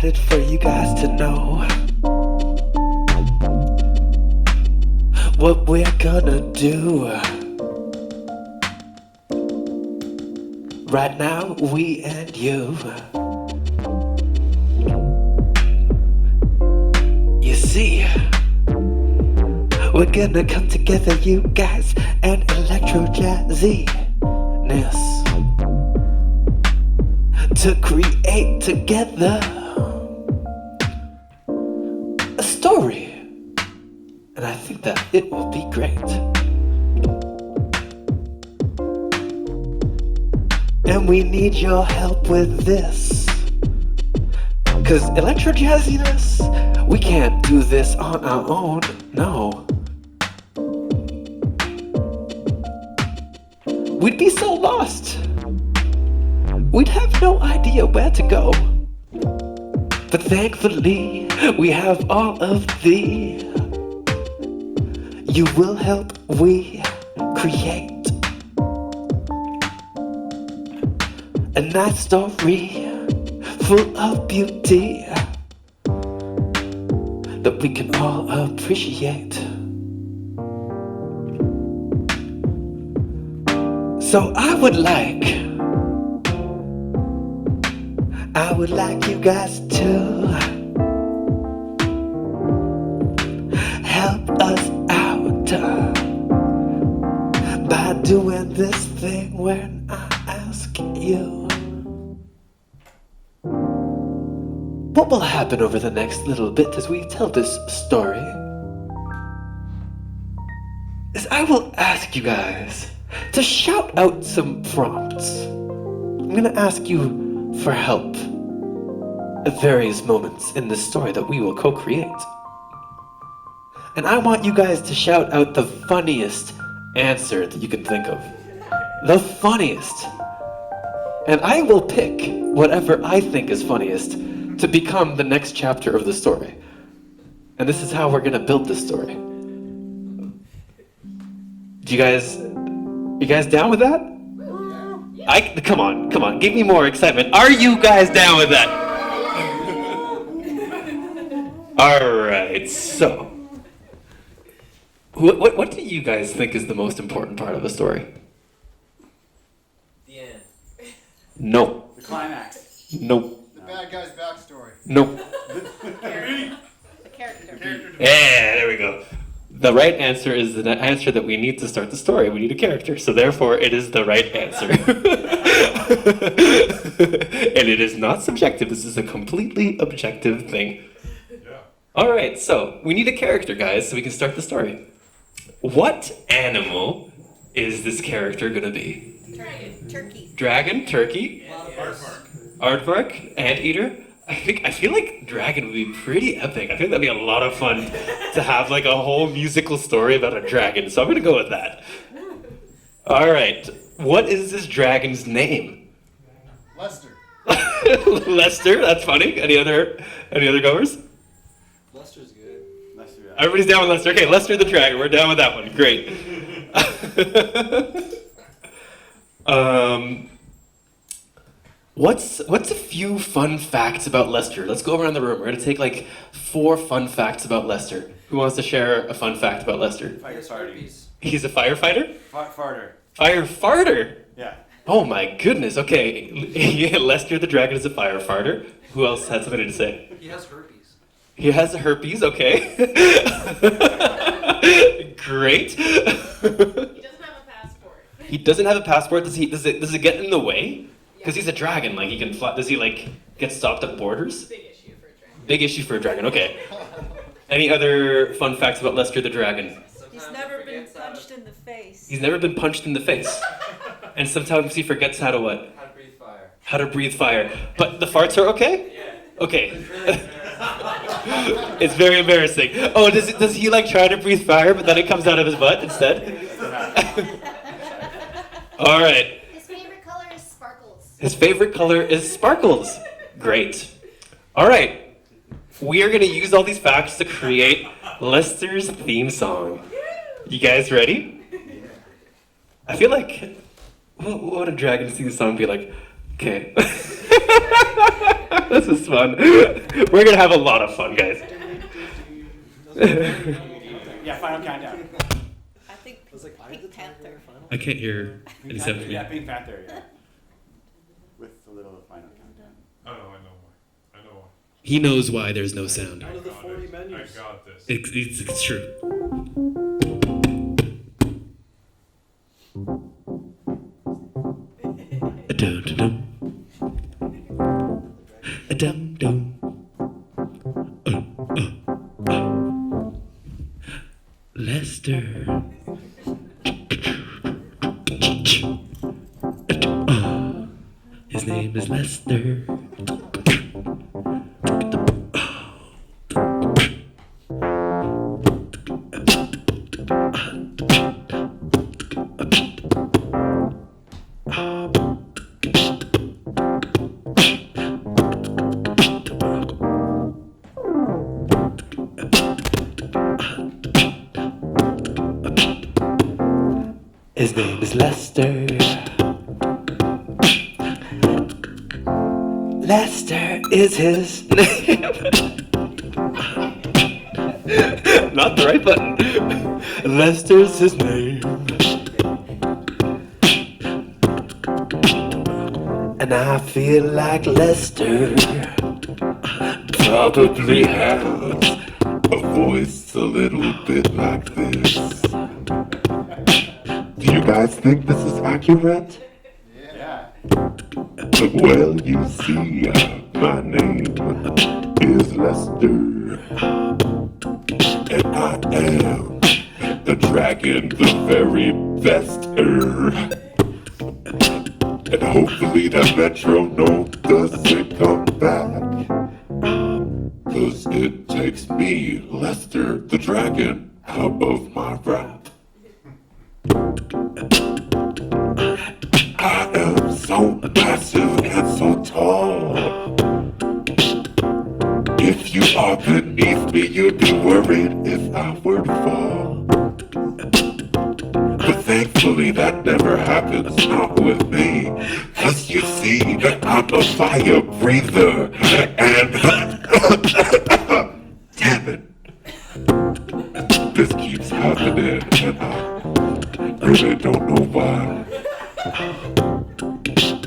excited for you guys to know what we're gonna do. Right now, we and you. You see, we're gonna come together, you guys, and Electrojazziness to create together a story. And I think that it will be great. And we need your help with this. 'Cause Electrojazziness, we can't do this on our own, no. We'd be so lost. We'd have no idea where to go. But thankfully, we have all of thee. You will help we create a nice story full of beauty that we can all appreciate. So I would like you guys to help us out by doing this thing when I ask you. What will happen over the next little bit as we tell this story is I will ask you guys to shout out some prompts. I'm gonna ask you for help at various moments in this story that we will co-create. And I want you guys to shout out the funniest answer that you can think of. The funniest. And I will pick whatever I think is funniest to become the next chapter of the story. And this is how we're gonna build this story. You guys down with that? Come on, give me more excitement. Are you guys down with that? Alright, so what do you guys think is the most important part of a story? The end. No. The climax. No. The bad guy's backstory. No. The character. Yeah, there we go. The right answer is the answer that we need to start the story. We need a character, so therefore it is the right answer. And it is not subjective, this is a completely objective thing. Yeah. Alright, so we need a character, guys, so we can start the story. What animal is this character gonna be? Dragon. Turkey. Dragon, turkey, aardvark, anteater. I feel like dragon would be pretty epic. I think that'd be a lot of fun to have like a whole musical story about a dragon. So I'm gonna go with that. All right, what is this dragon's name? Lester. Lester. That's funny. Any other goers? Lester's good. Lester, yeah. Everybody's down with Lester. Okay, Lester the dragon. We're down with that one. Great. What's a few fun facts about Lester? Let's go around the room. We're gonna take like 4 fun facts about Lester. Who wants to share a fun fact about Lester? Firefighter. He's a firefighter? Farter. Fire farter? Yeah. Oh my goodness, okay. Yeah, Lester the dragon is a fire farter. Who else had something to say? He has herpes. He has herpes, okay. Great. He doesn't have a passport. He doesn't have a passport. Does it get in the way? Because he's a dragon, like he can fly. Does he like get stopped at borders? Big issue for a dragon. Big issue for a dragon, okay. Any other fun facts about Lester the dragon? He's never been punched in the face. He's never been punched in the face. And sometimes he forgets how to what? How to breathe fire. How to breathe fire. But the farts are okay? Yeah. Okay. It's really embarrassing. It's very embarrassing. Oh, does he like try to breathe fire, but then it comes out of his butt instead? All right. His favorite color is sparkles. His favorite color is sparkles. Great. All right. We are going to use all these facts to create Lester's theme song. You guys ready? I feel like, what would a dragon theme song be like? Okay. This is fun. We're gonna have a lot of fun, guys. Yeah, final countdown. I think Pink Panther. I can't hear any sound from you. Yeah, Pink Panther, yeah. With a little final countdown. Oh, no, I know why. I know why. He knows why there's no sound. One of the 40 menus. I got this. It's true. A-dum-dum. A-dum-dum. Lester. His name is Lester. His name is Lester. Lester is his name. Not the right button. Lester's his name. And I feel like Lester probably has a voice a little bit like this. Do you guys think this is accurate? Yeah. Well, you see, my name is Lester, and I am the dragon, the very best. And hopefully that metronome doesn't come back, 'cause it takes me, Lester the dragon, out of my rap. I am so massive and so tall. If you are beneath me, you'd be worried if I were to fall. But thankfully that never happens, not with me. 'Cause you see, I'm a fire breather, and damn it, this keeps happening, and I really don't know why.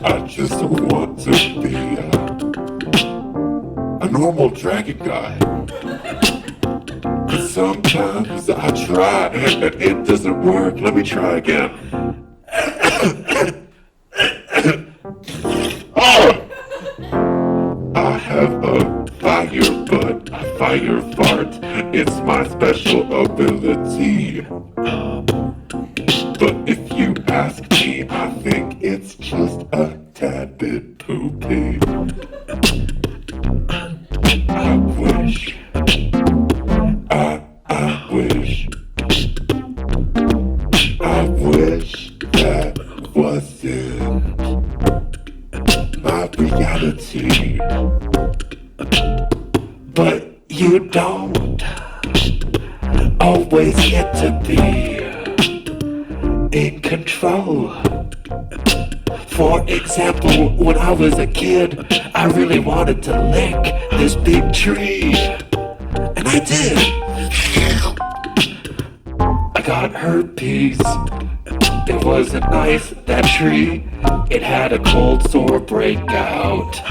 I just want to be a normal dragon guy. But sometimes I try and it doesn't work. Let me try again. I have a fire, but I fire fart. It's my special ability. But if you ask me, I think it's just a tad bit poopy. I wish. I wish. I wish that wasn't my reality. But you don't always get to be in control. For example, when I was a kid, I really wanted to lick this big tree. And I did. I got herpes. It wasn't nice, that tree. It had a cold sore breakout.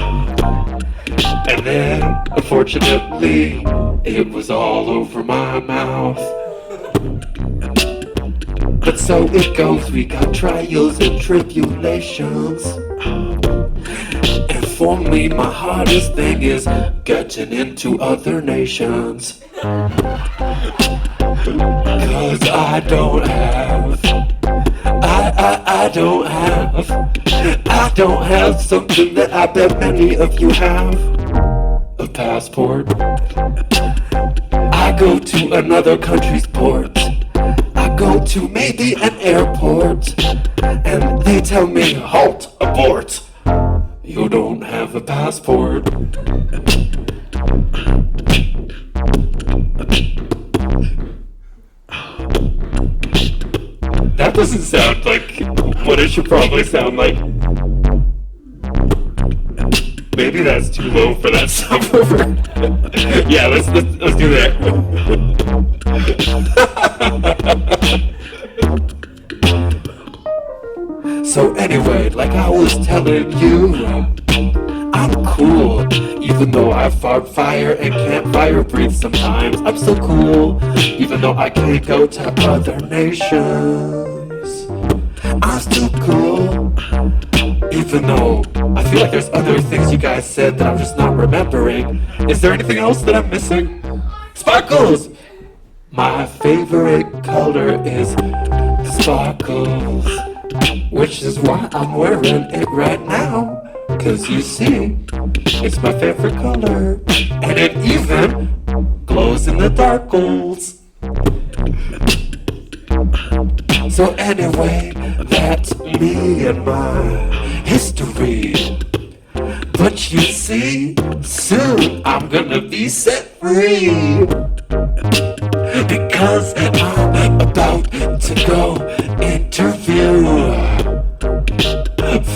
And then, unfortunately, it was all over my mouth. But so it goes, we got trials and tribulations. And for me, my hardest thing is getting into other nations. 'Cause I don't have something that I bet many of you have. A passport. I go to another country's port. I go to maybe an airport, and they tell me, halt, abort. You don't have a passport. That doesn't sound like what it should probably sound like. Maybe that's too low for that subwoofer. Yeah, let's do that. So anyway, like I was telling you, I'm cool. Even though I fart fire and can't fire breathe sometimes, I'm still cool. Even though I can't go to other nations, I'm still cool. Even though I feel like there's other things you guys said that I'm just not remembering. Is there anything else that I'm missing? Sparkles! My favorite color is sparkles, which is why I'm wearing it right now. Cause you see, it's my favorite color, and it even glows in the darkles. So anyway, that's me and my history. But you see, soon I'm gonna be set free, because I'm about to go interview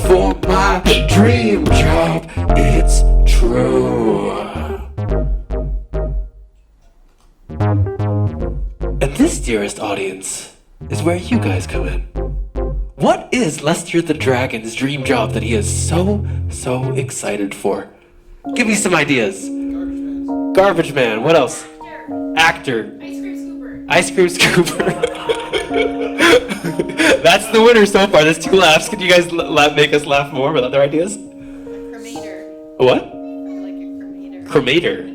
for my dream job. It's true. And this, dearest audience, is where you guys come in. What is Lester the Dragon's dream job that he is so excited for? Give me some ideas. Garbage man. What else? Actor. Ice cream scooper. That's the winner so far. There's 2 laughs. Can you guys make us laugh more with other ideas? Cremator. What? I like a cremator. Cremator.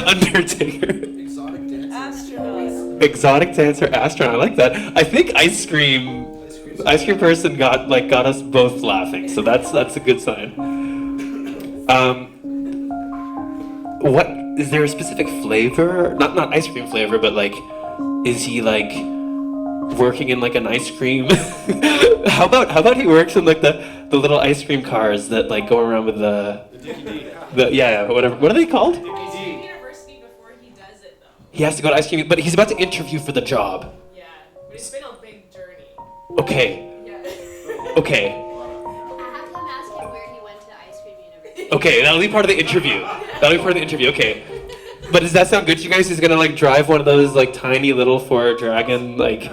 Undertaker. Undertaker. Exotic dancer. Astronaut. Exotic dancer, astronaut. I like that. I think ice cream person got us both laughing. So that's a good sign. What is there a specific flavor? Not ice cream flavor, but like, is he like working in like an ice cream? How about he works in like the little ice cream cars that like go around with the whatever. What are they called? University before he does it though. He has to go to ice cream, but he's about to interview for the job. Yeah, but it's been a big journey. Okay. Yeah. Okay. I have to ask him where he went to ice cream university. Okay, that'll be part of the interview. Okay. But does that sound good to you guys? He's gonna like drive one of those like tiny little Ford Dragon like.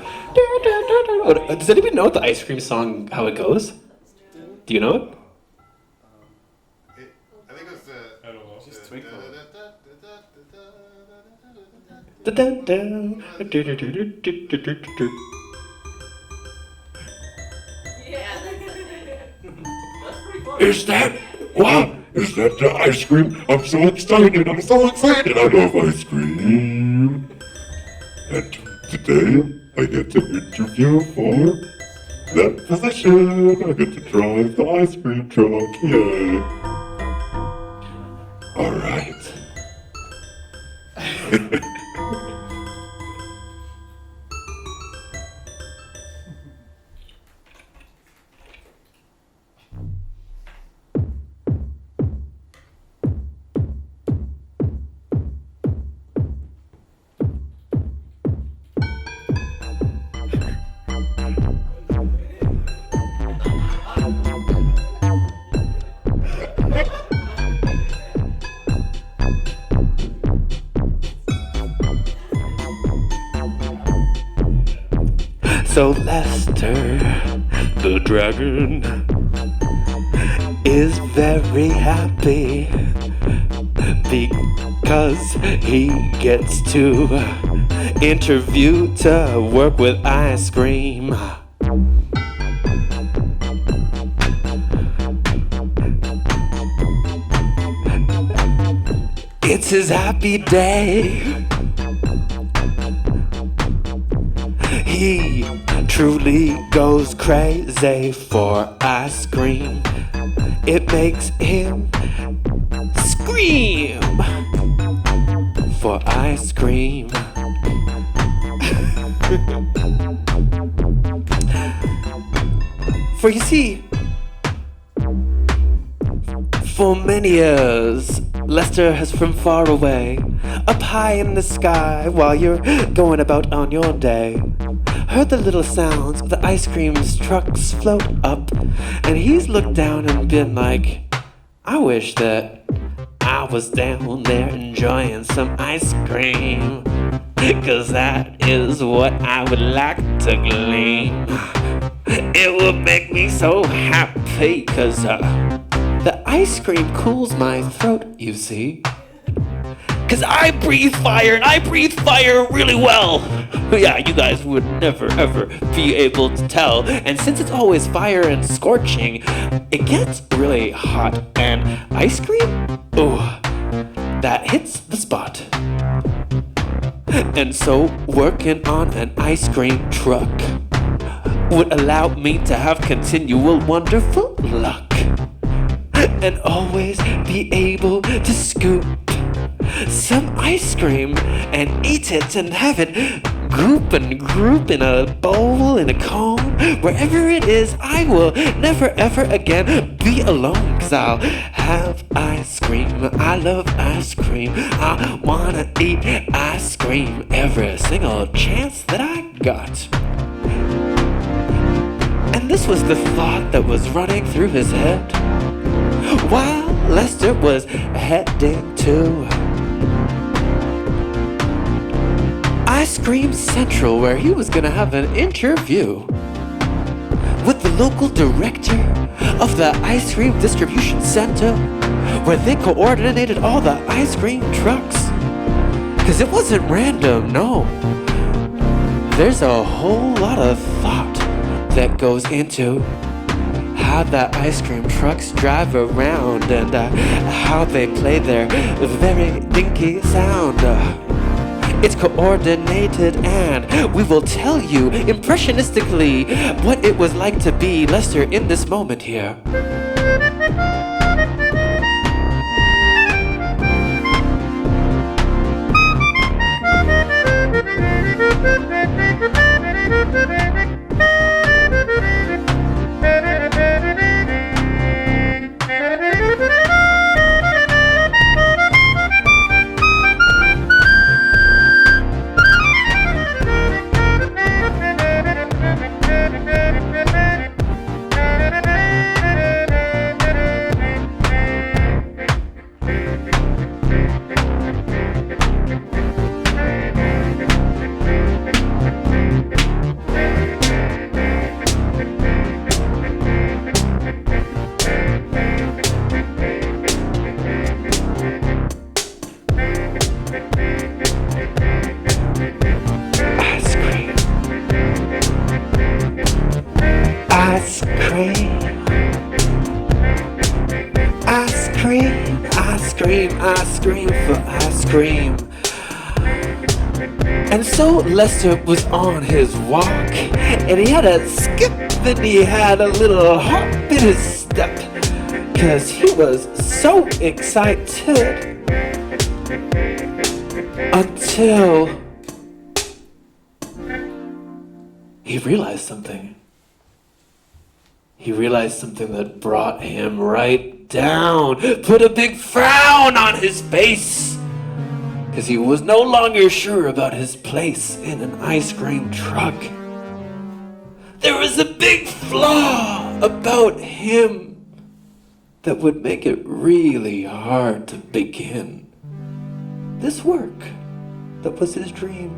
Does anybody know what the ice cream song how it goes? Do you know it? I think it was the. I don't know. Just Yeah, that's the thing. Is that? Wow! Is that the ice cream? I'm so excited! I love ice cream! And today, I get to interview for that position. I get to drive the ice cream truck. Yay! Alright. So Lester, the dragon, is very happy because he gets to interview to work with ice cream. It's his happy day. He truly goes crazy for ice cream. It makes him scream for ice cream. For you see, for many years, Lester has from far away, up high in the sky while you're going about on your day, heard the little sounds of the ice cream trucks float up, and he's looked down and been like, I wish that I was down there enjoying some ice cream, 'cause that is what I would like to glean. It would make me so happy, 'cause the ice cream cools my throat, you see. 'Cause I breathe fire, and I breathe fire really well. Yeah, you guys would never ever be able to tell. And since it's always fire and scorching, it gets really hot. And ice cream? Oh, that hits the spot. And so working on an ice cream truck would allow me to have continual wonderful luck. And always be able to scoop some ice cream and eat it and have it group in a bowl, in a cone, wherever it is. I will never ever again be alone, 'cause I'll have ice cream. I love ice cream. I wanna eat ice cream every single chance that I got. And this was the thought that was running through his head while Lester was heading to Ice Cream Central, where he was gonna have an interview with the local director of the ice cream distribution center, where they coordinated all the ice cream trucks. 'Cause it wasn't random, no. There's a whole lot of thought that goes into how the ice cream trucks drive around and how they play their very dinky sound. It's coordinated, and we will tell you impressionistically what it was like to be Lester in this moment here. Ice cream. Ice cream, ice cream, ice cream for ice cream. And so Lester was on his walk, and he had a skip, and he had a little hop in his step, 'cause he was so excited until he realized something. He realized something that brought him right down, put a big frown on his face, because he was no longer sure about his place in an ice cream truck. There was a big flaw about him that would make it really hard to begin this work that was his dream.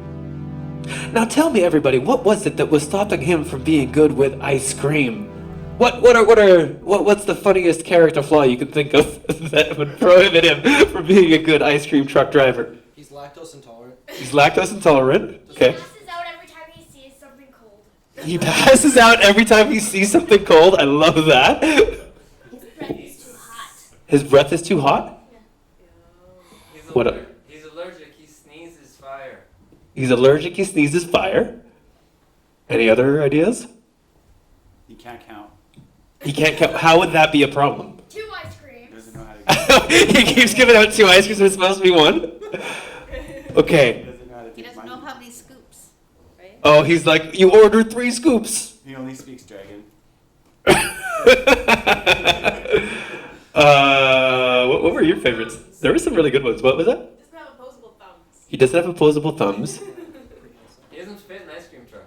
Now tell me, everybody, what was it that was stopping him from being good with ice cream? What's the funniest character flaw you can think of that would prohibit him from being a good ice cream truck driver? He's lactose intolerant. He's lactose intolerant. Okay. Passes out every time he sees something cold. He passes out every time he sees something cold. I love that. His breath is too hot. His breath is too hot? What a- He's allergic. He sneezes fire. He's allergic, he sneezes fire. Any other ideas? He can't count. He can't count. How would that be a problem? 2 ice creams. He doesn't know how to He keeps giving out 2 ice creams when it's supposed to be 1? Okay. He doesn't know how to He take doesn't know money. how many scoops, right? Oh, he's like, you ordered 3 scoops. He only speaks dragon. What were your favorites? There were some really good ones. What was that? Doesn't have opposable thumbs. He doesn't have opposable thumbs. He doesn't fit an ice cream truck.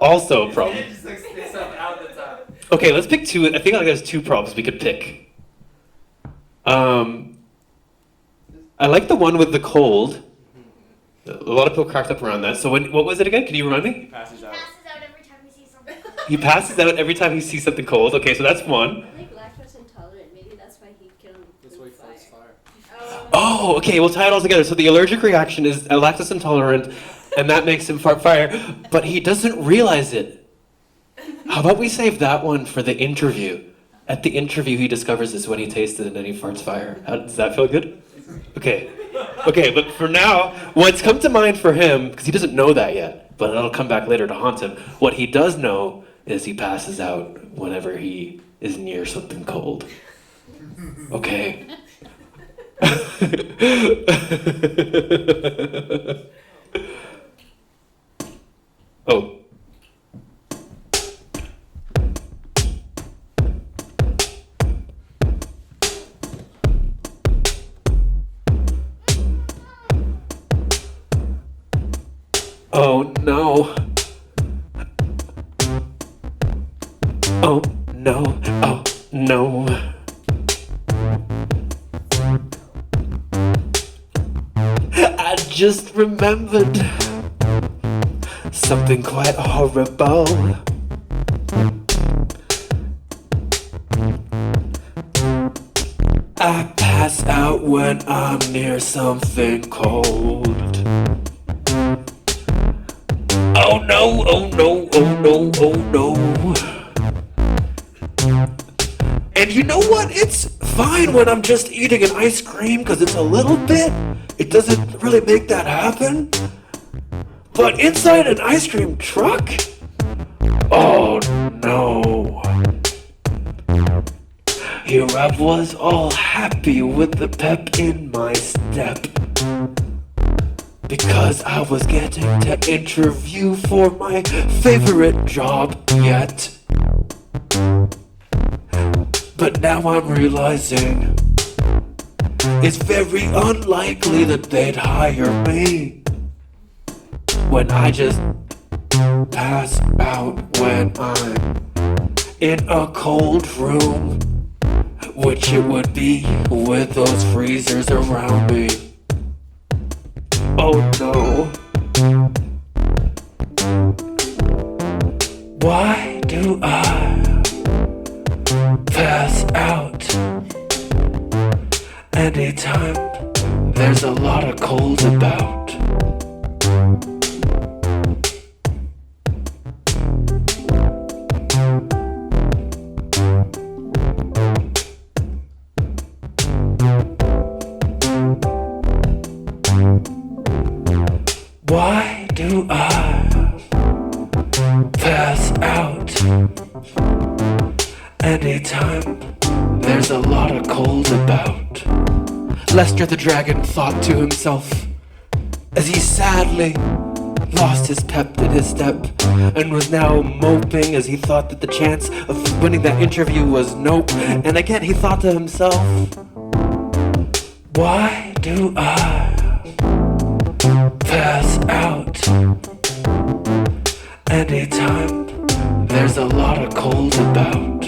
also a problem. It just like sticks up out the top. Okay, let's pick two. I think like there's two problems we could pick. I like the one with the cold. A lot of people cracked up around that. So what was it again? Can you remind He me? passes out. Passes out every time he sees something. He passes out every time he sees something cold. Okay, so that's one. I think lactose intolerant. Maybe that's why he killed That's why he fights fire. Oh, okay, we'll tie it all together. So the allergic reaction is lactose intolerant, and that makes him fart fire, but he doesn't realize it. How about we save that one for the interview? At the interview, he discovers this when he tastes it, and then he farts fire. Does that feel good? Okay. Okay, but for now, what's come to mind for him, because he doesn't know that yet, but it'll come back later to haunt him, what he does know is he passes out whenever he is near something cold. Okay? Oh. Oh no. Oh no. Oh no. I just remembered something quite horrible. I pass out when I'm near something cold. Oh no, oh no, oh no, oh no. And you know what? It's fine when I'm just eating an ice cream because it's a little bit. It doesn't really make that happen. But inside an ice cream truck? Oh no. Here I was all happy with the pep in my step. Because I was getting to interview for my favorite job yet. But now I'm realizing it's very unlikely that they'd hire me when I just pass out when I'm in a cold room, which it would be with those freezers around me. Oh no. Why do I pass out anytime there's a lot of cold about? Why do I pass out anytime there's a lot of cold about? Lester the Dragon thought to himself as he sadly lost his pep in his step and was now moping as he thought that the chance of winning that interview was nope. And again he thought to himself, why do I pass out anytime there's a lot of cold about?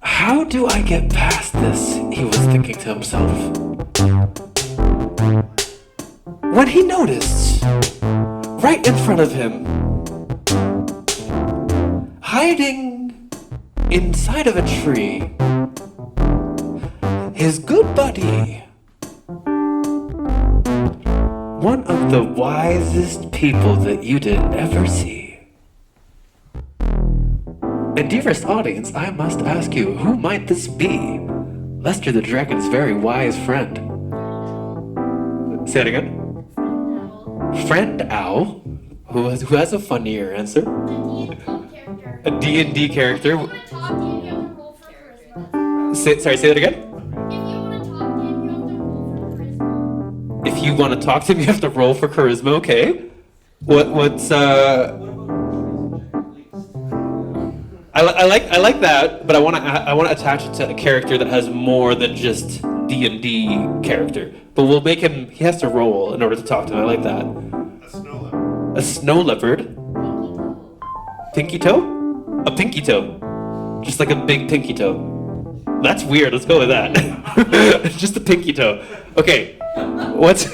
How do I get past this? He was thinking to himself. When he noticed, right in front of him, hiding inside of a tree, his good buddy, one of the wisest people that you did ever see. And dearest audience, I must ask you, who might this be? Lester the Dragon's very wise friend. Say it again. Friend Owl, who has a funnier answer. The D&D character. A D&D character. If you want to talk to him, you have to roll for charisma. Say that again. If you want to talk to him, you have to roll for charisma. If you want to talk to him, you have to roll for charisma. Okay. What's I like that, but I want to attach it to a character that has more than just D&D character. But we'll make him. He has to roll in order to talk to him. I like that. A snow leopard. a snow leopard, pinky toe? A pinky toe. Just like a big pinky toe. That's weird, let's go with that. Just a pinky toe. Okay, what's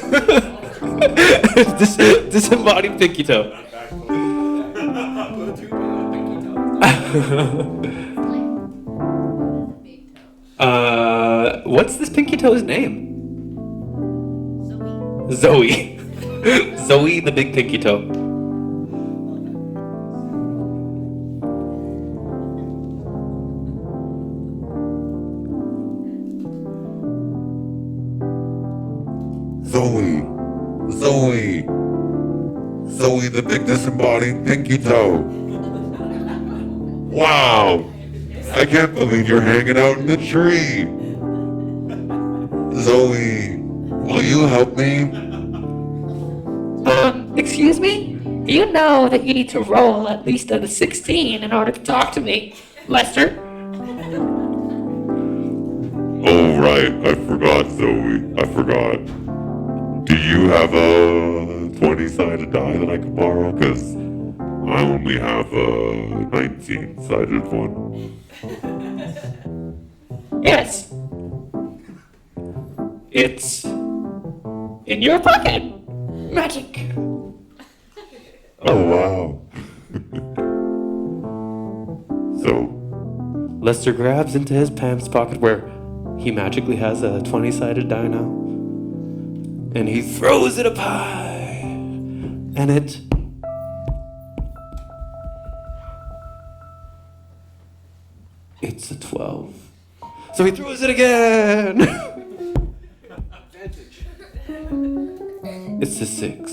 this disembodied pinky toe? What's this pinky toe's name? Zoe. Zoe the big pinky toe. Zoe the big disembodied pinky toe. Wow! I can't believe you're hanging out in the tree. Zoe, will you help me? Excuse me? You know that you need to roll at least at a 16 in order to talk to me, Lester. Oh, right, I forgot, Zoe. I forgot. Do you have a 20-sided die that I can borrow? Because I only have a 19-sided one. Yes. It's in your pocket. Magic. Oh, wow. So, Lester grabs into his pants pocket where he magically has a 20-sided die now. And he throws it up high. And it's a 12. So he throws it again. It's a 6.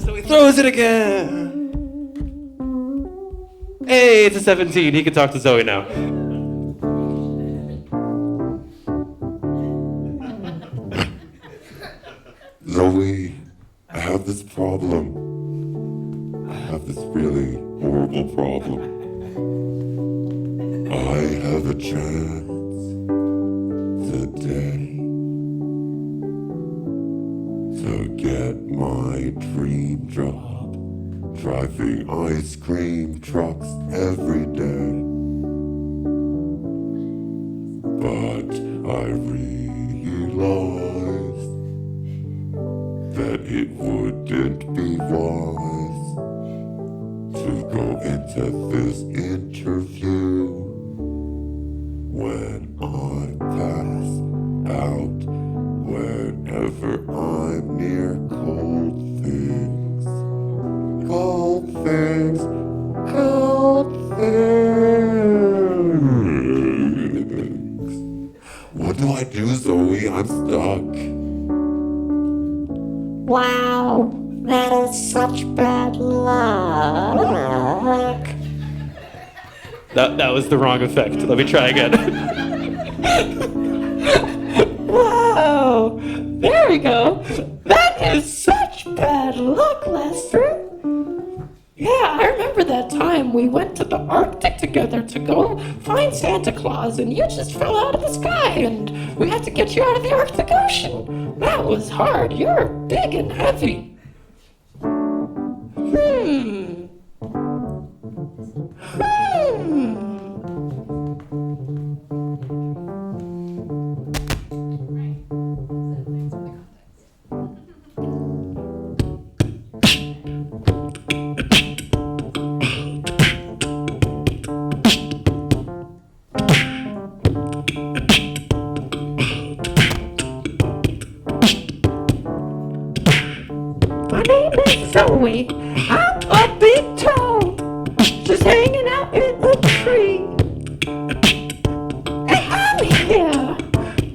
So he throws it again. Hey, it's a 17. He can talk to Zoe now. Zoe, I have this problem. I have this really horrible problem. I have a chance today to get my dream job, driving ice cream trucks every day. But I realized that it wouldn't be wise to go into this interview when I pass out, whenever I'm near cold things. Cold things, cold things. What do I do, Zoe? I'm stuck. Wow, that is such bad luck. That was the wrong effect. Let me try again. Whoa, there we go. That is such bad luck, Lester. Yeah, I remember that time we went to the Arctic together to go find Santa Claus, and you just fell out of the sky, and we had to get you out of the Arctic Ocean. That was hard. You're big and heavy. My name is Zoe. I'm a big toe, just hanging out in the tree. And I'm here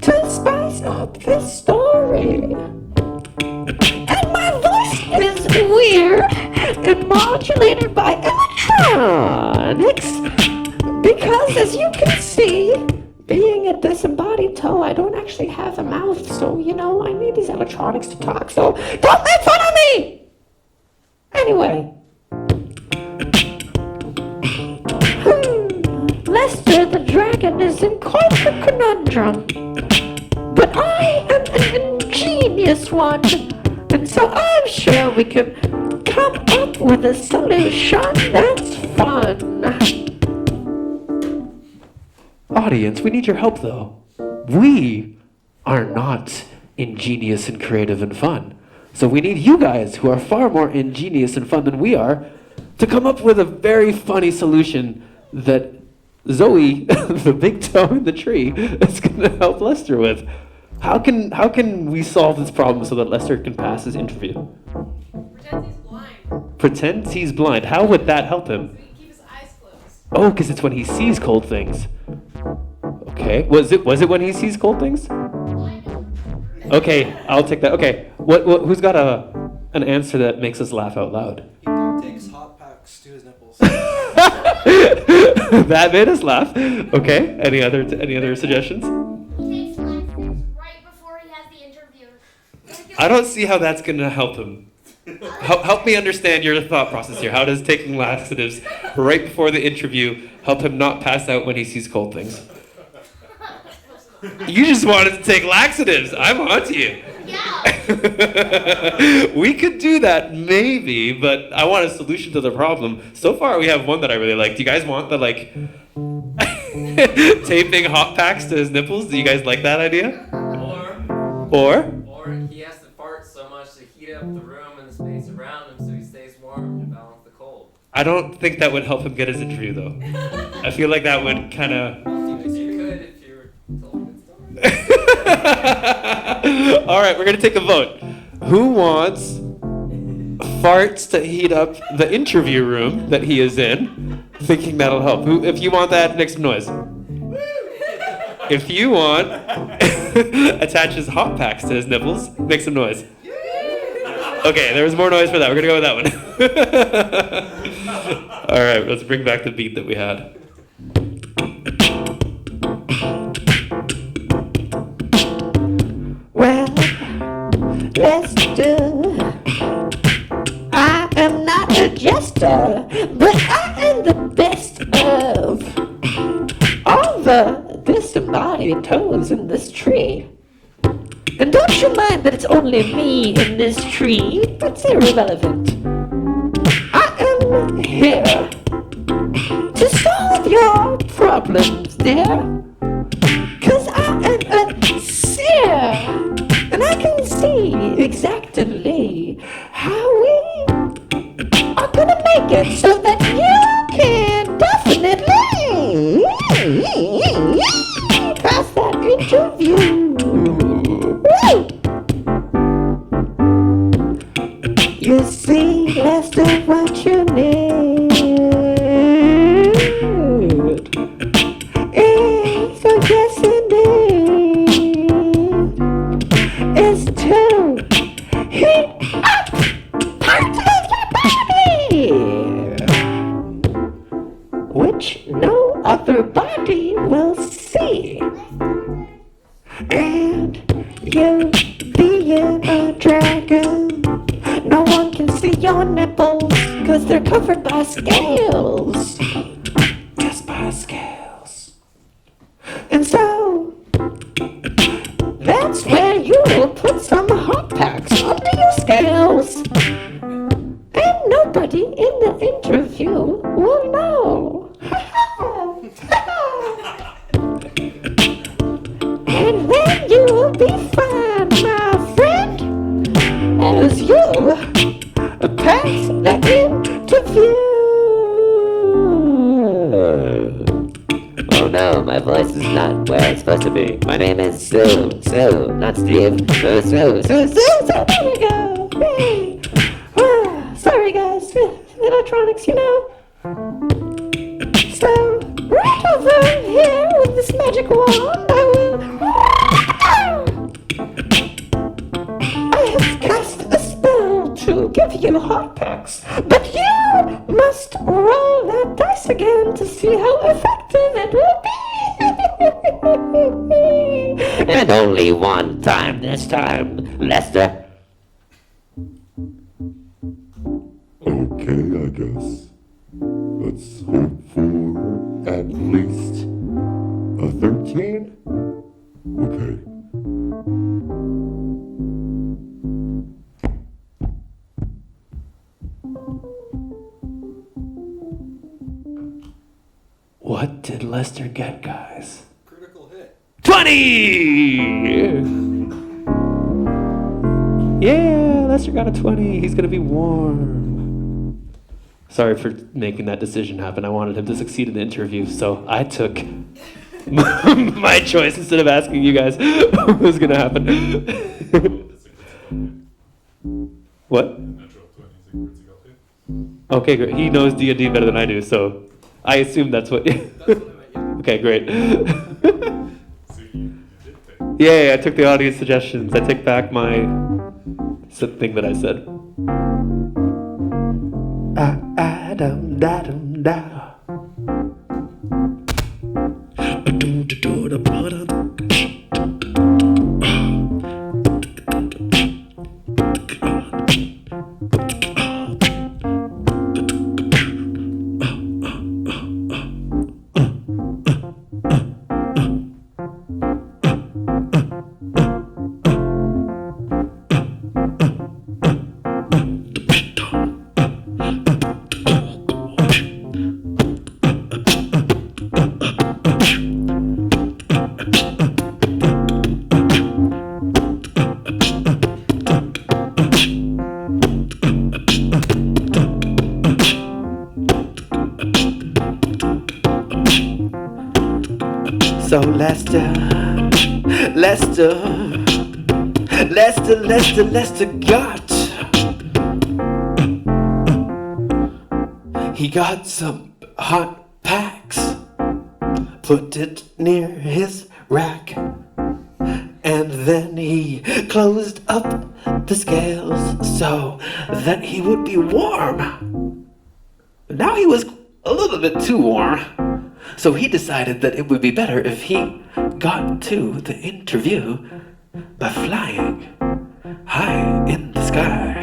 to spice up this story. And my voice is weird and modulated by electronics. Because as you can see, being a disembodied toe, I don't actually have a mouth, so, I need these electronics to talk, so don't make fun of me! Anyway. Lester the dragon is in quite a conundrum. But I am an ingenious one, and so I'm sure we can come up with a solution that's fun. Audience, we need your help though. We are not ingenious and creative and fun. So we need you guys, who are far more ingenious and fun than we are, to come up with a very funny solution that Zoe, the big toe in the tree, is going to help Lester with. How can we solve this problem so that Lester can pass his interview? Pretend he's blind. Pretend he's blind. How would that help So him? he can keep his eyes closed. Oh, because it's when he sees cold things. Okay. Was it when he sees cold things? Okay, I'll take that. Okay. Who's got an answer that makes us laugh out loud? He takes hot packs to his nipples. That made us laugh. Okay. Any other suggestions? He takes laxatives right before he has the interview. I don't see how that's gonna help him. Help me understand your thought process here. How does taking laxatives right before the interview help him not pass out when he sees cold things? You just wanted to take laxatives. I'm onto you. Yeah. We could do that maybe, but I want a solution to the problem. So far we have one that I really like. Do you guys want the taping hot packs to his nipples? Do you guys like that idea? Or Or he has to fart so much to heat up the room and the space around him so he stays warm to balance the cold. I don't think that would help him get his interview though. I feel like that would kind of. You could if you were told a good story. All right, we're gonna take a vote. Who wants farts to heat up the interview room that he is in, thinking that'll help? If you want that, make some noise. If you want, attaches hot packs to his nipples, make some noise. Okay, there was more noise for that. We're gonna go with that one. All right, let's bring back the beat that we had. Well, Lester, I am not a jester, but I am the best of all the disembodied toes in this tree. And don't you mind that it's only me in this tree? That's irrelevant. I am here to solve your problems, dear. 'Cause I am a seer, and I can see exactly how we are gonna make it so that you can definitely pass that interview. Woo! You see, Lester, what you need is a yes indeed, is to heat up parts of your body, which no other body will see. And you being a dragon, no one can see your nipples, 'cause they're covered by scales. Just by scales. And so, that's where you will put some hot packs under your scales. And nobody in the interview will know. And then you will be fine, my friend, as you pass the interview. Oh no, my voice is not where it's supposed to be. My name is Sue, not Steve. Sue, there we go. Hey. Sorry guys, electronics, you know. So, right over here with this magic wand, I have cast a spell to give you hot packs, but you must roll that dice again to see how effective it will be. And only one time this time, Lester. Okay, I guess. Let's hope for at least a 13? Okay. Lester get, guys? Critical hit. 20! Yeah, Lester got a 20. He's gonna be warm. Sorry for making that decision happen. I wanted him to succeed in the interview, so I took my choice instead of asking you guys what was gonna happen. What? Natural 20 is a critical hit. Okay, great. He knows D&D better than I do, so I assume that's what. That's what I meant, yeah. Okay, great. So you did take. Yeah, I took the audience suggestions. I take back my thing that I said. Dum da dum da. So Lester got. He got some hot packs, put it near his rack, and then he closed up the scales so that he would be warm. Now he was a little bit too warm. So he decided that it would be better if he got to the interview by flying high in the sky.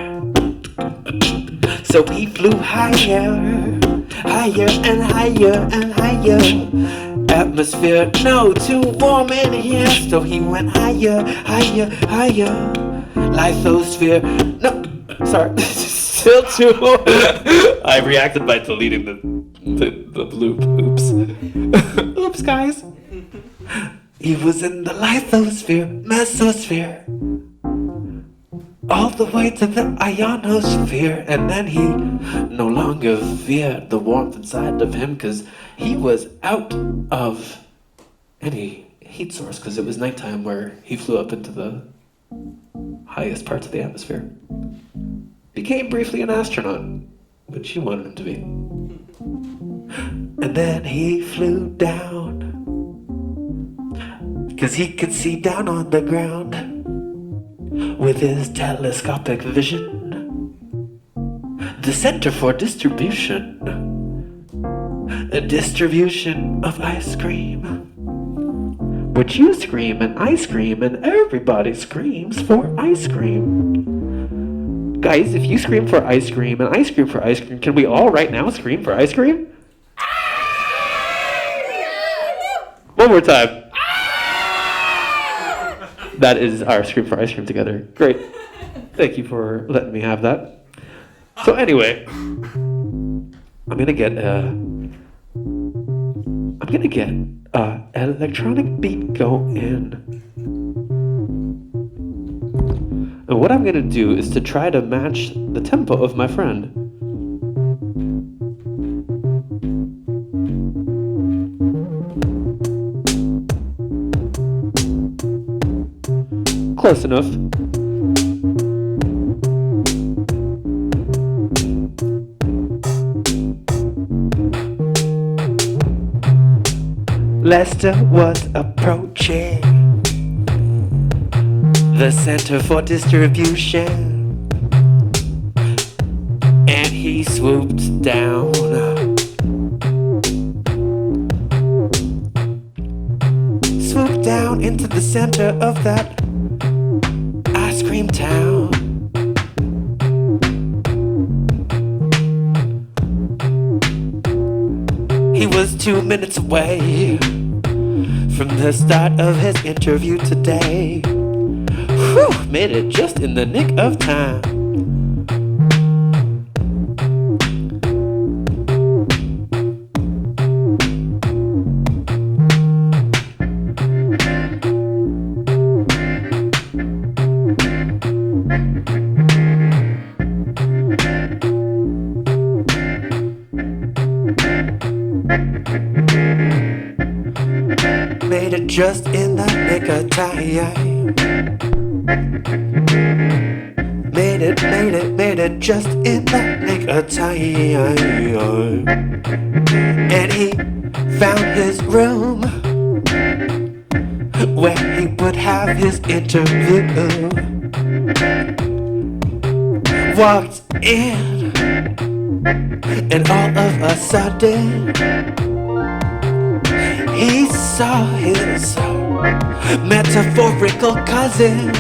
So he flew higher, higher and higher and higher. Atmosphere, no, too warm in here. So he went higher, higher, higher. Lithosphere, no, sorry, still too low. I reacted by deleting the bloop. Oops. Oops, guys. He was in the lithosphere, mesosphere, all the way to the ionosphere, and then he no longer feared the warmth inside of him because he was out of any heat source because it was nighttime where he flew up into the highest parts of the atmosphere. Became briefly an astronaut, which he wanted him to be. And then he flew down because he could see down on the ground with his telescopic vision. The Center for Distribution. A distribution of ice cream. Which you scream and I scream and everybody screams for ice cream. Guys, if you scream for ice cream and I scream for ice cream, can we all right now scream for ice cream? One more time. That is our scream for ice cream together. Great. Thank you for letting me have that. So anyway, I'm gonna get an electronic beat going. And what I'm gonna do is to try to match the tempo of my friend. Close enough. Lester was approaching the Center for Distribution, and he swooped down. Swooped down into the center of that ice cream town. He was 2 minutes away from the start of his interview today. Whew, made it just in the nick of time. just in the nick of time. Made it just in the nick of time. And he found his room where he would have his interview. Walked in, and all of a sudden he saw his metaphorical cousin,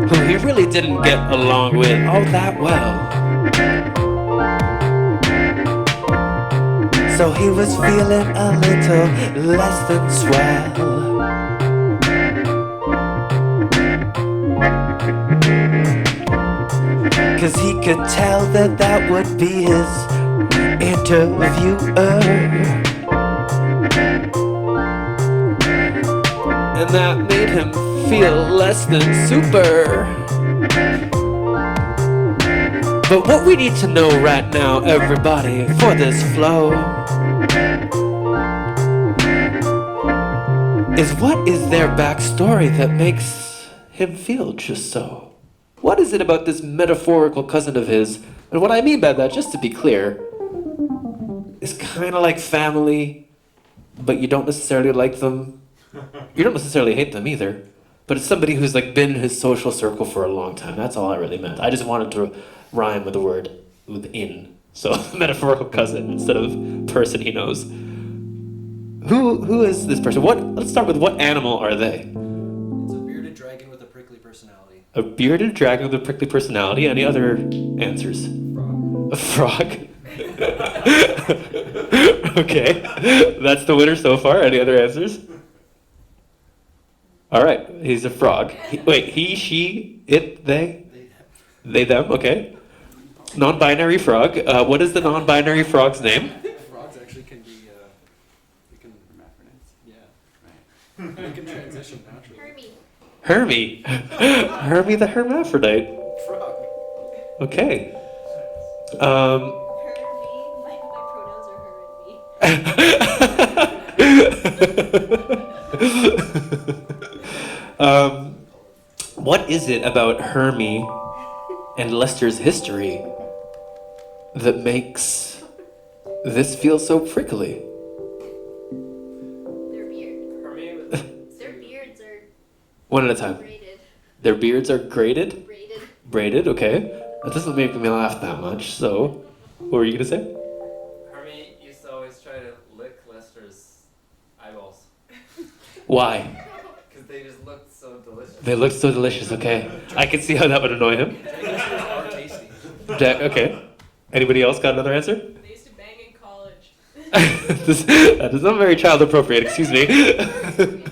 who he really didn't get along with all that well. So he was feeling a little less than swell. Cause he could tell that that would be his interviewer. And that made him feel less than super. But what we need to know right now, everybody, for this flow, is what is their backstory that makes him feel just so? What is it about this metaphorical cousin of his? And what I mean by that, just to be clear, is kind of like family, but you don't necessarily like them. You don't necessarily hate them either. But it's somebody who's like been in his social circle for a long time. That's all I really meant. I just wanted to rhyme with the word within. So metaphorical cousin instead of person he knows. Who is this person? Let's start with what animal are they? It's a bearded dragon with a prickly personality. A bearded dragon with a prickly personality. Any other answers? Frog. A frog. Okay, that's the winner so far. Any other answers? All right, he's a frog. He, she, it, they? They, them, okay. Non-binary frog. What is the non-binary frog's name? Frogs actually can be, they can, Hermaphrodites. yeah, Right. they can transition naturally. Hermie. Hermie the hermaphrodite. Frog. Okay. Her, me. My pronouns are her and me. What is it about Hermie and Lester's history that makes this feel so prickly? Their beard. For me, Their beards are One at a time. braided. Their beards are braided? Braided. Braided, okay. That doesn't make me laugh that much, so what were you gonna say? Hermie used to always try to lick Lester's eyeballs Why? because they just looked so delicious. They look so delicious, okay. I can see how that would annoy him. Dragons are tasty. Okay. Anybody else got another answer? They used to bang in college. That is not very child appropriate, excuse me. Bang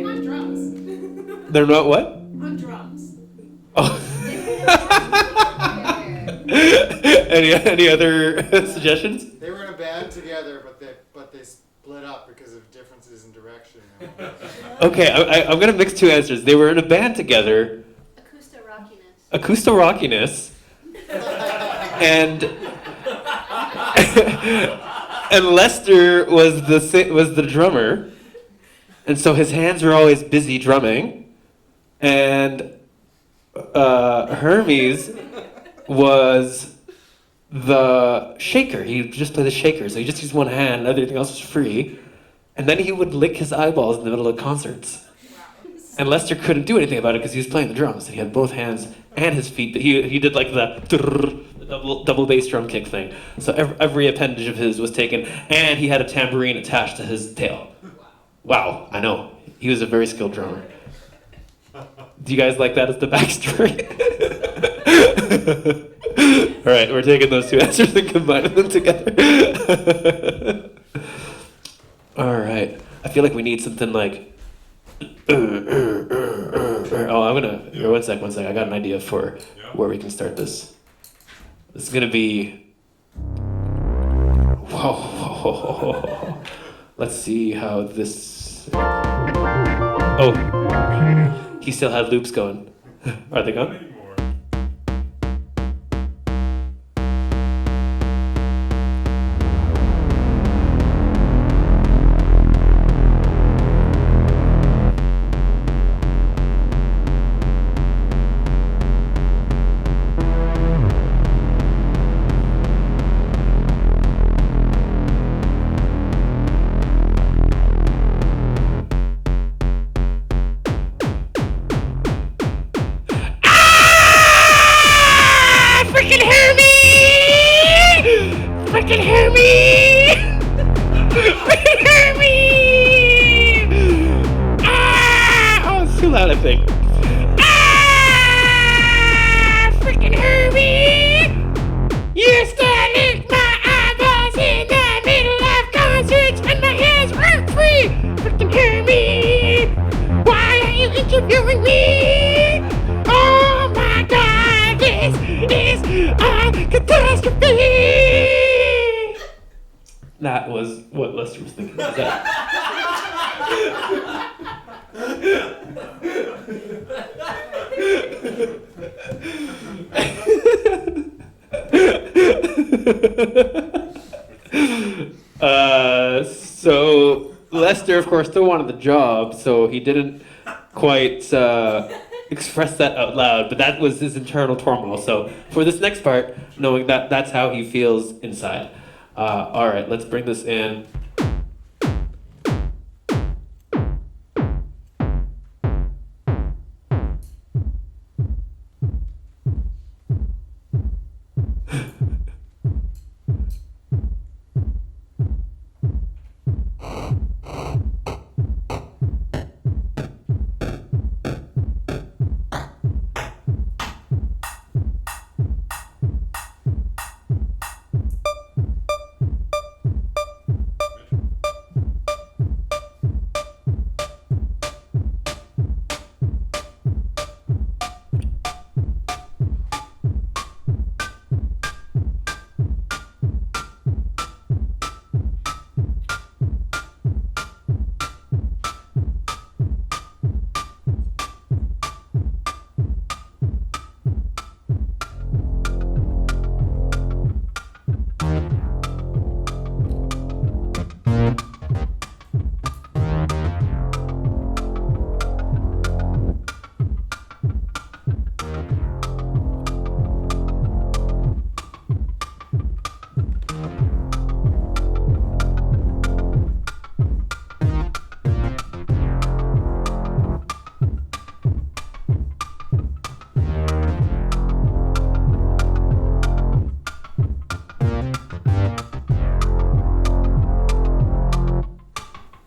on drums. They're not what? On drums. Oh. Any other suggestions? They were in a band together, but they split up because of differences in direction. Okay, I'm gonna mix two answers. They were in a band together, Acousto Acousto rockiness. Rockiness, and and Lester was the drummer, and so his hands were always busy drumming, and Hermes was the shaker. He just played the shaker, so he just used one hand, and everything else was free. And then he would lick his eyeballs in the middle of concerts. And Lester couldn't do anything about it because he was playing the drums. And he had both hands and his feet, but he did like the double bass drum kick thing. So every appendage of his was taken, and he had a tambourine attached to his tail. Wow, I know. He was a very skilled drummer. Do you guys like that as the backstory? All right, we're taking those two answers and combining them together. All right. I feel like we need something like. Oh, I'm gonna. Here, one sec. I got an idea for where we can start this. This is gonna be. Whoa. Let's see how this. Oh. He still had loops going. Are they gone? Anymore. of thing. Freaking Herbie! You staring my eyeballs in the middle of concerts and my hands aren't free! Freaking Herbie! Why are you interviewing me? Oh my god, this is a catastrophe! That was what Lester was thinking. Was that? So Lester, of course, still wanted the job, so he didn't quite express that out loud, but that was his internal turmoil. So for this next part, knowing that that's how he feels inside. All right, let's bring this in.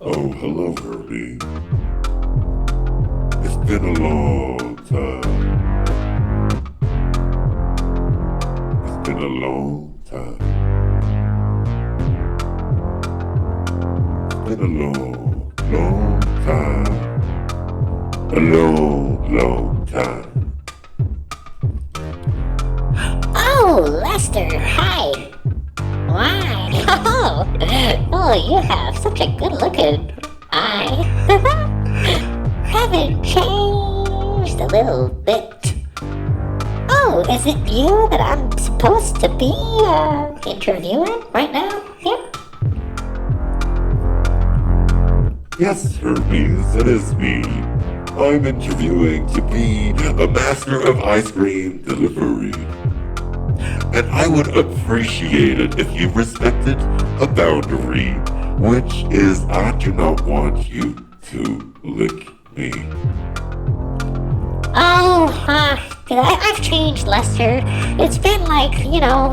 Oh, hello, Herbie. It's been a long time. It's been a long time. It's been a long, long time. A long, long time. Oh, Lester, hi. Why? Oh, you have such a good-looking eye. Haven't changed a little bit. Oh, is it you that I'm supposed to be interviewing right now? Yeah. Yes, Hermes, it is me. I'm interviewing to be a master of ice cream delivery. And I would appreciate it if you respected a boundary, which is I do not want you to lick me. Oh, I've changed, Lester. It's been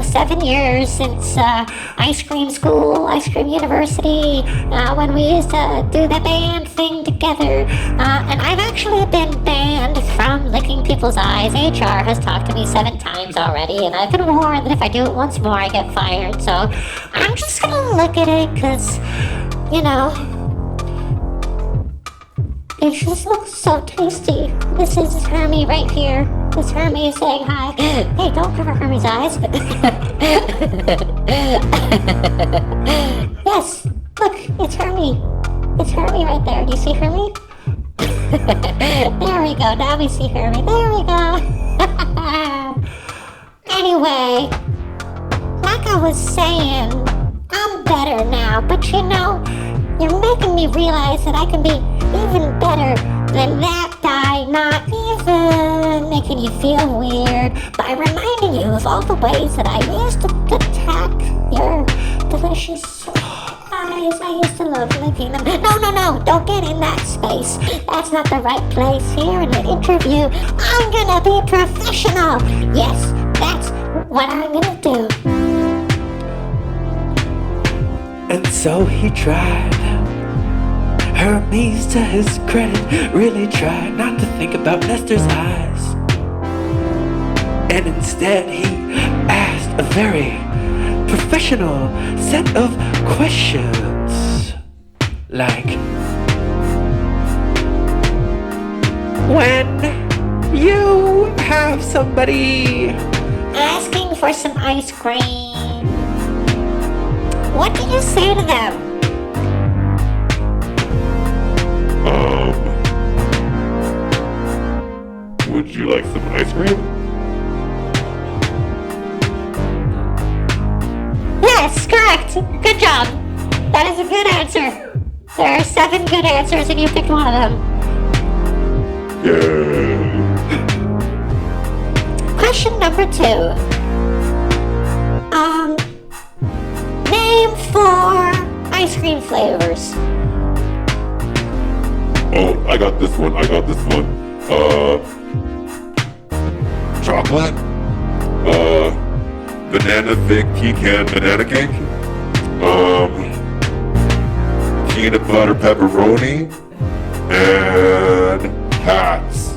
7 years since ice cream school, ice cream university, when we used to do the band thing together. And I've actually been banned from licking people's eyes. HR has talked to me 7 times already, and I've been warned that if I do it once more, I get fired. So I'm just gonna look at it, because, it just looks so tasty. This is Hermie right here. This Hermie is saying hi. Hey, don't cover Hermie's eyes. Yes, look, it's Hermie. It's Hermie right there. Do you see Hermie? There we go. Now we see Hermie. There we go. Anyway, like I was saying, I'm better now, but you're making me realize that I can be even better than that guy, not even making you feel weird by reminding you of all the ways that I used to attack your delicious eyes. I used to love licking them. No, don't get in that space. That's not the right place. Here in an interview, I'm gonna be professional. Yes, that's what I'm gonna do. And so he tried. Hermes, to his credit, really tried not to think about Lester's eyes. And instead he asked a very professional set of questions. Like, when you have somebody Asking for some ice cream. What do you say to them? Would you like some ice cream? Yes, correct. Good job. That is a good answer. There are 7 good answers and you picked one of them. Yay. Question number 2. Name 4 ice cream flavors. Oh, I got this one. Chocolate. Banana thick pecan banana cake. Peanut butter pepperoni. And hats.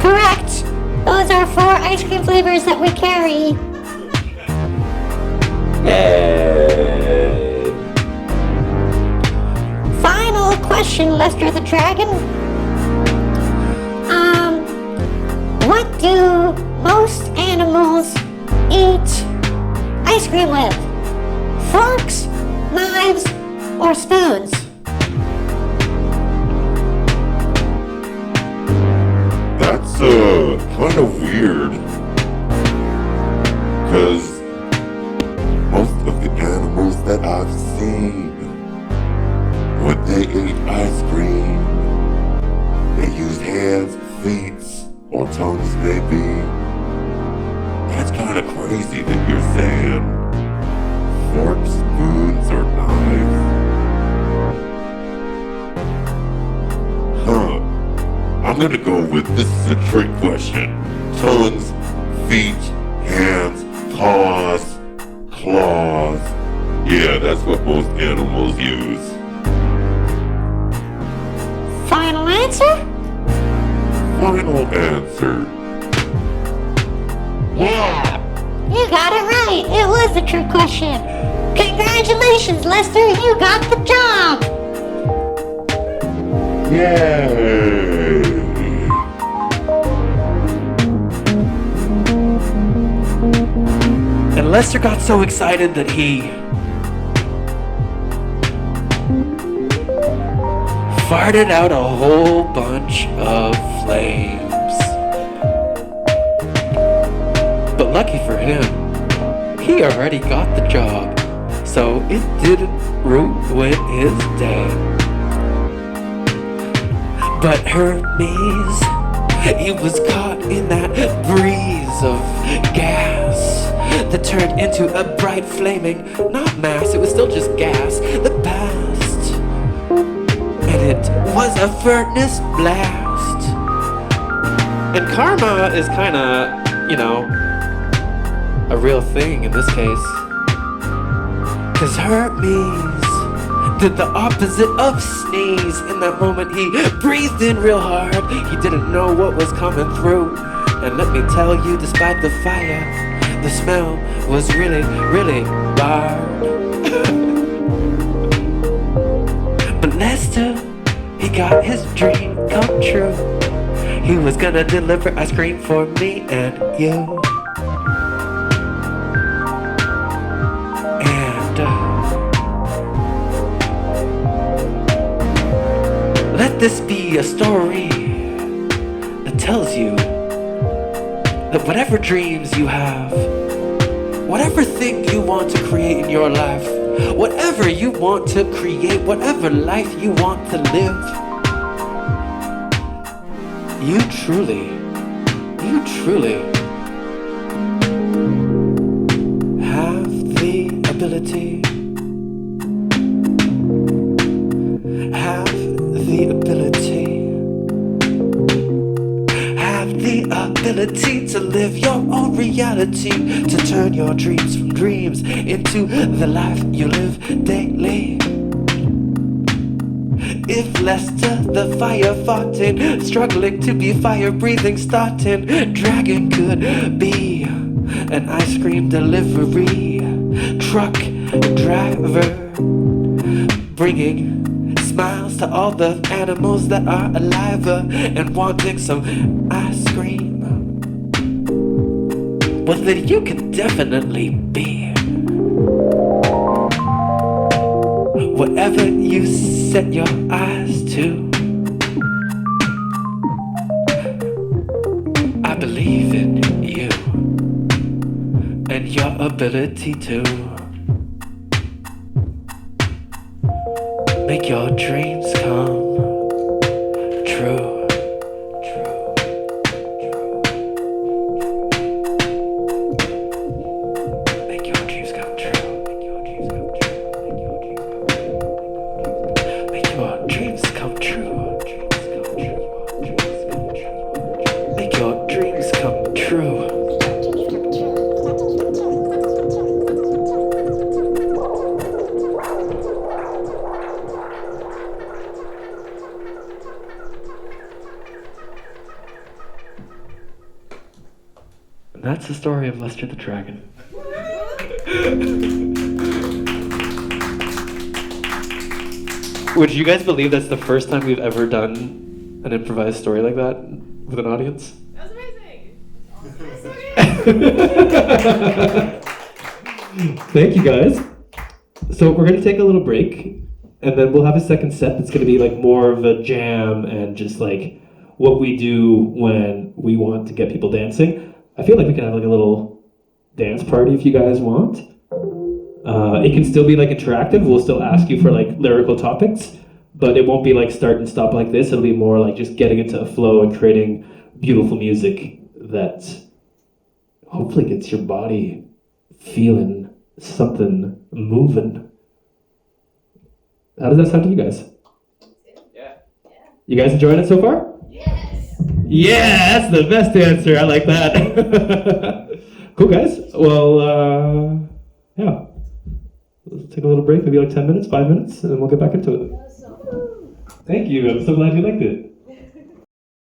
Correct. Those are 4 ice cream flavors that we carry. Yay! Final question, Lester the Dragon. What do most animals eat ice cream with? Forks, knives, or spoons? That's kind of weird. Because most of the animals that I've seen, when they ate ice cream, they used hands, feet, or tongues maybe. That's kind of crazy that you're saying forks, spoons, or knives. Huh. I'm gonna go with this is a trick question. Tongues, feet, hands, paws, claws. Yeah, that's what most animals use. Final answer? Final answer. Yeah, you got it right. It was a trick question. Congratulations, Lester. You got the job. Yay! And Lester got so excited that he farted out a whole bunch of flames. But lucky for him, he already got the job, so it didn't ruin his day. But Hermes, he was caught in that breeze of gas that turned into a bright flaming, not mass, it was still just gas, that passed. And it was a furnace blast. And karma is kinda, a real thing in this case. 'Cause Hermes did the opposite of sneeze. In that moment he breathed in real hard. He didn't know what was coming through. And let me tell you, despite the fire, the smell was really, really bad. But Lester, he got his dream come true. He was gonna deliver ice cream for me and you. Let this be a story that tells you that whatever dreams you have, whatever thing you want to create in your life, whatever you want to create, whatever life you want to live, you truly have the ability. Ability to live your own reality, to turn your dreams from dreams into the life you live daily. If less to the fire fought in, struggling to be fire breathing, starting. Dragon could be an ice cream delivery truck driver, bringing smiles to all the animals that are alive and wanting some ice cream. Well, then you can definitely be whatever you set your eyes to. I believe in you and your ability to make your dreams come true. Make your dreams come true. Make your dreams come true. Make your dreams come true. Make your dreams come true. And that's the story of Lester the Dragon. Would you guys believe that's the first time we've ever done an improvised story like that with an audience? That was amazing. Thank you guys. So we're gonna take a little break, and then we'll have a second set that's gonna be like more of a jam and just like what we do when we want to get people dancing. I feel like we can have like a little dance party if you guys want. It can still be like interactive. We'll still ask you for like lyrical topics, but it won't be like start and stop like this. It'll be more like just getting into a flow and creating beautiful music that hopefully gets your body feeling something moving. How does that sound to you guys? Yeah. You guys enjoying it so far? Yes. Yeah, that's the best answer. I like that. Cool, guys. Well, yeah. Let's take a little break, maybe like 10 minutes, 5 minutes, and then we'll get back into it. Thank you. I'm so glad you liked it.